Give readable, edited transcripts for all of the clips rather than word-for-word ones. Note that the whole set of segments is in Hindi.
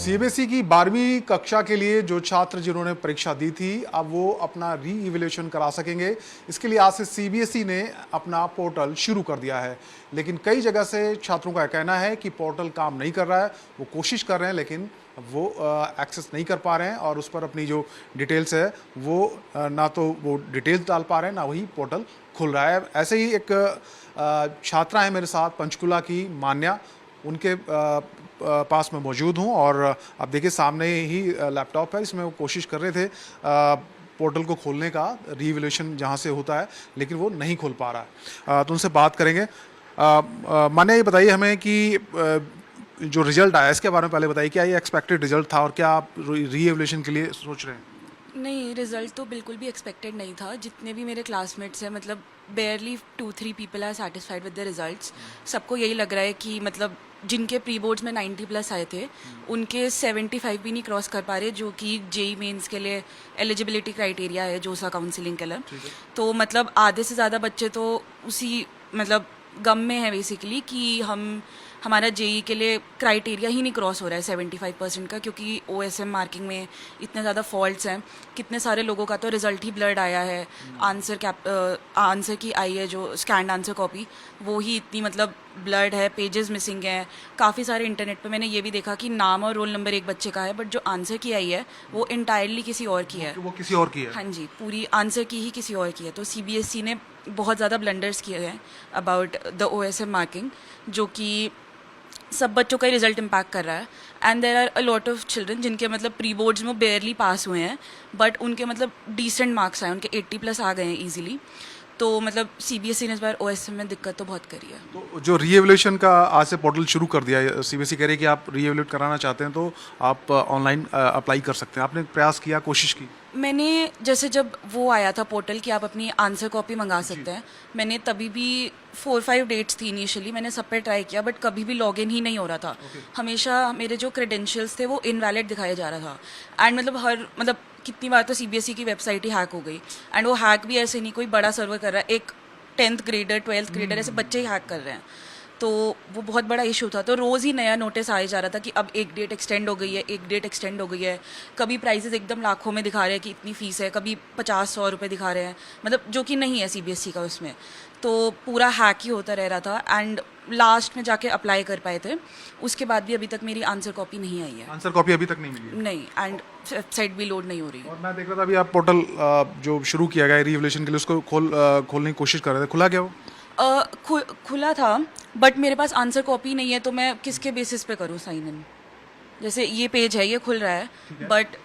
सीबीएसई की 12वीं कक्षा के लिए जो छात्र जिन्होंने परीक्षा दी थी, अब वो अपना री इवैल्यूएशन करा सकेंगे। इसके लिए आज से सीबीएसई ने अपना पोर्टल शुरू कर दिया है, लेकिन कई जगह से छात्रों का कहना है कि पोर्टल काम नहीं कर रहा है। वो कोशिश कर रहे हैं लेकिन वो एक्सेस नहीं कर पा रहे हैं और उस पर अपनी जो डिटेल्स है वो ना तो वो डिटेल्स डाल पा रहे हैं, ना वही पोर्टल खुल रहा है। ऐसे ही एक छात्रा है मेरे साथ, पंचकुला की मान्या, उनके पास में मौजूद हूँ और आप देखिए सामने ही लैपटॉप है, इसमें वो कोशिश कर रहे थे पोर्टल को खोलने का, रीवैल्यूएशन जहाँ से होता है, लेकिन वो नहीं खोल पा रहा है। तो उनसे बात करेंगे। मान्या, ये बताइए हमें कि जो रिजल्ट आया इसके बारे में पहले बताइए, क्या ये एक्सपेक्टेड रिजल्ट था और क्या आप रीवैल्यूएशन के लिए सोच रहे हैं? नहीं, रिज़ल्ट तो बिल्कुल भी एक्सपेक्टेड नहीं था। जितने भी मेरे क्लासमेट्स हैं, मतलब barely 2-3 people are satisfied with the results. सबको यही लग रहा है कि मतलब जिनके प्री बोर्ड्स में 90 प्लस आए थे, उनके 75 भी नहीं क्रॉस कर पा रहे, जो कि जेई मेंस के लिए एलिजिबिलिटी क्राइटेरिया है, जोसा काउंसलिंग के लिए। तो मतलब आधे से ज़्यादा बच्चे तो उसी मतलब गम में है बेसिकली कि हमारा जेई के लिए क्राइटेरिया ही नहीं क्रॉस हो रहा है 75% का, क्योंकि ओएसएम मार्किंग में इतने ज़्यादा फॉल्ट्स हैं। कितने सारे लोगों का तो रिजल्ट ही ब्लर्ड आया है। आंसर की आई है जो स्कैन्ड आंसर कॉपी, वो ही इतनी मतलब ब्लर्ड है, पेजेस मिसिंग हैं। काफ़ी सारे इंटरनेट पे मैंने ये भी देखा कि नाम और रोल नंबर एक बच्चे का है, बट जो आंसर की आई है वो इंटायरली किसी और की है। वो किसी और की है? हाँ जी, पूरी आंसर की ही किसी और की है। तो सीबीएसई ने बहुत ज़्यादा ब्लंडर्स किए हैं अबाउट द ओएसएम मार्किंग, जो कि सब बच्चों का रिजल्ट इम्पैक्ट कर रहा है। And there are a lot of children जिनके मतलब प्री बोर्ड्स में बेयरली पास हुए हैं, बट उनके मतलब डिसेंट मार्क्स आए, उनके 80 प्लस आ गए हैं ईजिली। तो मतलब सीबीएसई ने इस बार ओएसएम में दिक्कत तो बहुत करी है। तो जो रीएवल्यूशन का आज से पोर्टल शुरू कर दिया है, सीबीएसई कह रही है कि आप रीएवल्यूट कराना चाहते हैं तो आप ऑनलाइन अप्लाई कर सकते हैं। आपने प्रयास किया, कोशिश की? मैंने जैसे जब वो आया था पोर्टल कि आप अपनी आंसर कॉपी मंगा सकते हैं, मैंने तभी भी 4-5 डेट्स थी इनिशियली, मैंने सब पे ट्राई किया, बट कभी भी लॉगिन ही नहीं हो रहा था। हमेशा मेरे जो क्रेडेंशियल्स थे वो इनवैलिड दिखाया जा रहा था। एंड मतलब कितनी बार तो सीबीएसई की वेबसाइट ही हैक हो गई। एंड वो हैक भी ऐसे नहीं कोई बड़ा सर्वर कर रहा है, एक 10th ग्रेडर 12th ग्रेडर ऐसे बच्चे ही हैक कर रहे हैं। तो वो बहुत बड़ा इशू था। तो रोज़ ही नया नोटिस आया जा रहा था कि अब एक डेट एक्सटेंड हो गई है, एक डेट एक्सटेंड हो गई है। कभी प्राइसेस एकदम लाखों में दिखा रहे हैं कि इतनी फ़ीस है, कभी 50-100 रुपये दिखा रहे हैं, मतलब जो कि नहीं है सीबीएसई का उसमें। तो पूरा हैक ही होता रह रहा था। एंड लास्ट में जाके अप्लाई कर पाए थे, उसके बाद भी अभी तक मेरी आंसर कॉपी नहीं आई है। आंसर कॉपी अभी तक नहीं मिली है? नहीं, एंड वेबसाइट भी लोड नहीं हो रही। और मैं देख रहा था अभी आप पोर्टल जो शुरू किया गया है रीवैल्यूएशन के लिए, उसको खोलने की कोशिश कर रहे थे, खुला क्या वो? खुला था, बट मेरे पास आंसर कॉपी नहीं है, तो मैं किसके बेसिस पे करूँ साइन इन? जैसे ये पेज है, ये खुल रहा है, बट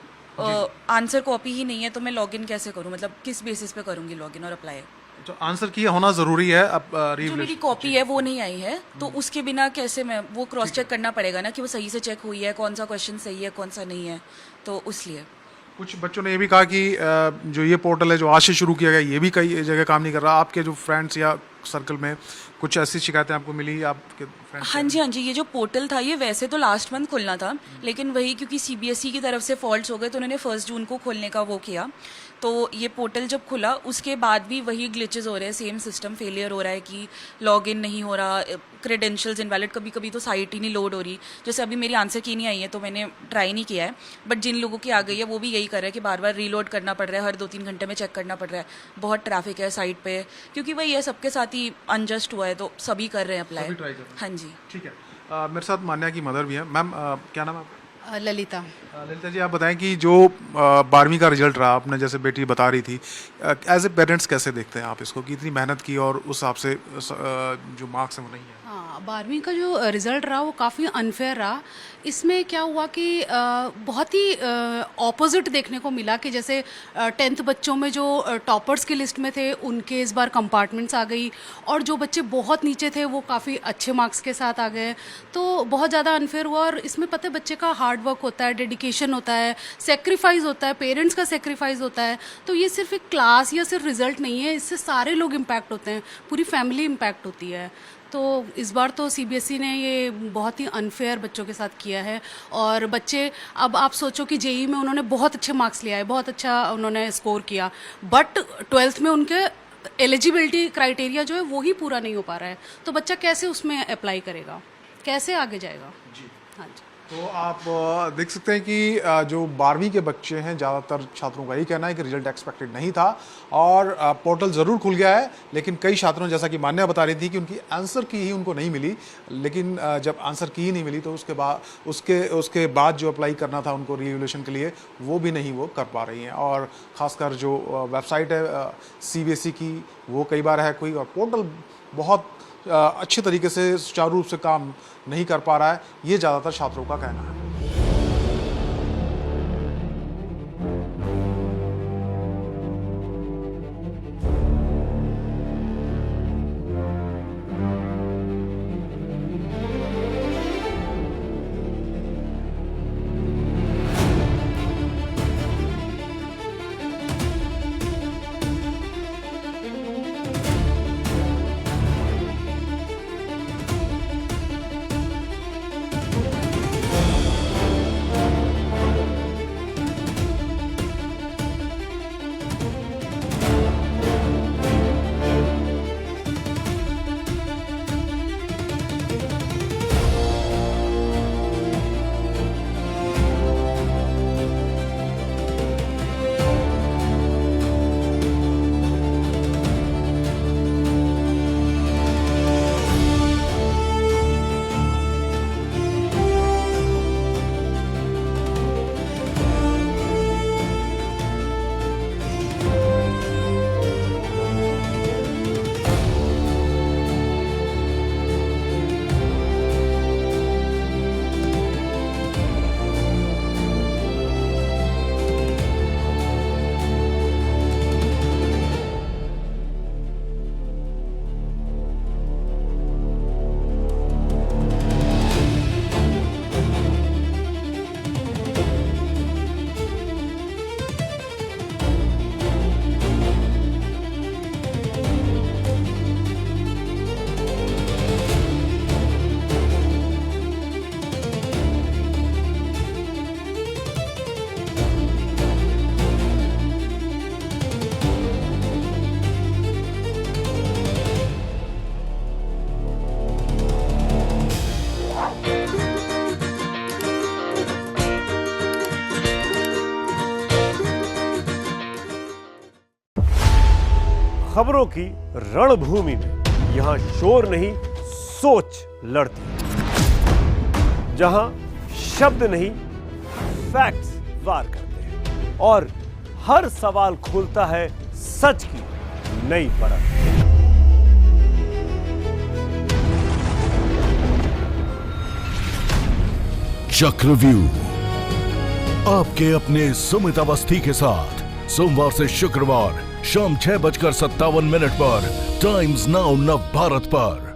आंसर कॉपी ही नहीं है, तो मैं लॉगिन कैसे करूँ? मतलब किस बेसिस पे करूँगी लॉगिन और अप्लाई? तो आंसर की होना ज़रूरी है अब जो मेरी कॉपी है वो नहीं आई है, तो उसके बिना कैसे मैं वो क्रॉस चेक करना पड़ेगा ना कि वो सही से चेक हुई है, कौन सा क्वेश्चन सही है, कौन सा नहीं है। तो इसलिए कुछ बच्चों ने ये भी कहा कि जो ये पोर्टल है जो आज से शुरू किया गया, ये भी कई जगह काम नहीं कर रहा। आपके जो फ्रेंड्स या सर्कल में कुछ ऐसी शिकायतें आपको मिली आपके फ्रेंड्स? हाँ जी, ये जो पोर्टल था ये वैसे तो लास्ट मंथ खुलना था, लेकिन वही क्योंकि सीबीएसई की तरफ से फॉल्ट्स हो गए तो उन्होंने 1 जून को खोलने का वो किया। तो ये पोर्टल जब खुला उसके बाद भी वही ग्लिचेस हो रहे हैं, सेम सिस्टम फेलियर हो रहा है कि लॉगिन नहीं हो रहा, क्रेडेंशियल्स इनवैलिड, कभी कभी तो साइट ही नहीं लोड हो रही। जैसे अभी मेरी आंसर की नहीं आई है तो मैंने ट्राई नहीं किया है, बट जिन लोगों की आ गई है वो भी यही कर रहे हैं कि बार बार रीलोड करना पड़ रहा है, हर 2-3 घंटे में चेक करना पड़ रहा है। बहुत ट्रैफिक है साइट पे, क्योंकि वही है सबके साथ ही अनजस्ट हुआ है, तो सभी कर रहे हैं अप्लाई। हाँ जी, ठीक है। मेरे साथ मान्या की मदर भी है। मैम, क्या नाम है आपका? ललिता। ललिता जी, आप बताएं कि जो 12वीं का रिजल्ट रहा, आपने जैसे बेटी बता रही थी, एज ए पेरेंट्स कैसे देखते हैं आप इसको कि इतनी मेहनत की और उस हिसाब से जो मार्क्स हैं वो नहीं है? हाँ, 12वीं का जो रिज़ल्ट रहा वो काफ़ी अनफेयर रहा। इसमें क्या हुआ कि बहुत ही ऑपोजिट देखने को मिला कि जैसे 10th बच्चों में जो टॉपर्स की लिस्ट में थे उनके इस बार कंपार्टमेंट्स आ गई, और जो बच्चे बहुत नीचे थे वो काफ़ी अच्छे मार्क्स के साथ आ गए। तो बहुत ज़्यादा अनफेयर हुआ। और इसमें पता है बच्चे का हार्ड वर्क होता है, डेडिकेशन होता है, सेक्रीफाइस होता है, पेरेंट्स का सेक्रीफाइस होता है। तो ये सिर्फ एक क्लास या सिर्फ रिजल्ट नहीं है, इससे सारे लोग इम्पैक्ट होते हैं, पूरी फैमिली इम्पैक्ट होती है। तो इस बार तो सीबीएसई ने ये बहुत ही अनफेयर बच्चों के साथ किया है। और बच्चे, अब आप सोचो कि जेई में उन्होंने बहुत अच्छे मार्क्स लिया है, बहुत अच्छा उन्होंने स्कोर किया, बट 12th में उनके एलिजिबिलिटी क्राइटेरिया जो है वो ही पूरा नहीं हो पा रहा है। तो बच्चा कैसे उसमें अप्लाई करेगा, कैसे आगे जाएगा? जी, हाँ जी। तो आप देख सकते हैं कि जो 12वीं के बच्चे हैं, ज़्यादातर छात्रों का यही कहना है कि रिजल्ट एक्सपेक्टेड नहीं था और पोर्टल ज़रूर खुल गया है, लेकिन कई छात्रों जैसा कि मान्या बता रही थी कि उनकी आंसर की ही उनको नहीं मिली। लेकिन जब आंसर की ही नहीं मिली तो उसके बाद जो अप्लाई करना था उनको रीवैल्यूएशन के लिए, वो भी नहीं वो कर पा रही हैं। और ख़ासकर जो वेबसाइट है CBSE की, वो कई बार है कोई, और पोर्टल बहुत अच्छे तरीके से सुचारू रूप से काम नहीं कर पा रहा है, ये ज़्यादातर छात्रों का कहना है। खबरों की रणभूमि में यहां शोर नहीं, सोच लड़ती है। जहां शब्द नहीं, फैक्ट्स वार करते हैं और हर सवाल खोलता है सच की नई परत। चक्रव्यूह आपके अपने सुमित अवस्थी के साथ सोमवार से शुक्रवार शाम 6:57 पर टाइम्स नाउ नव भारत पर।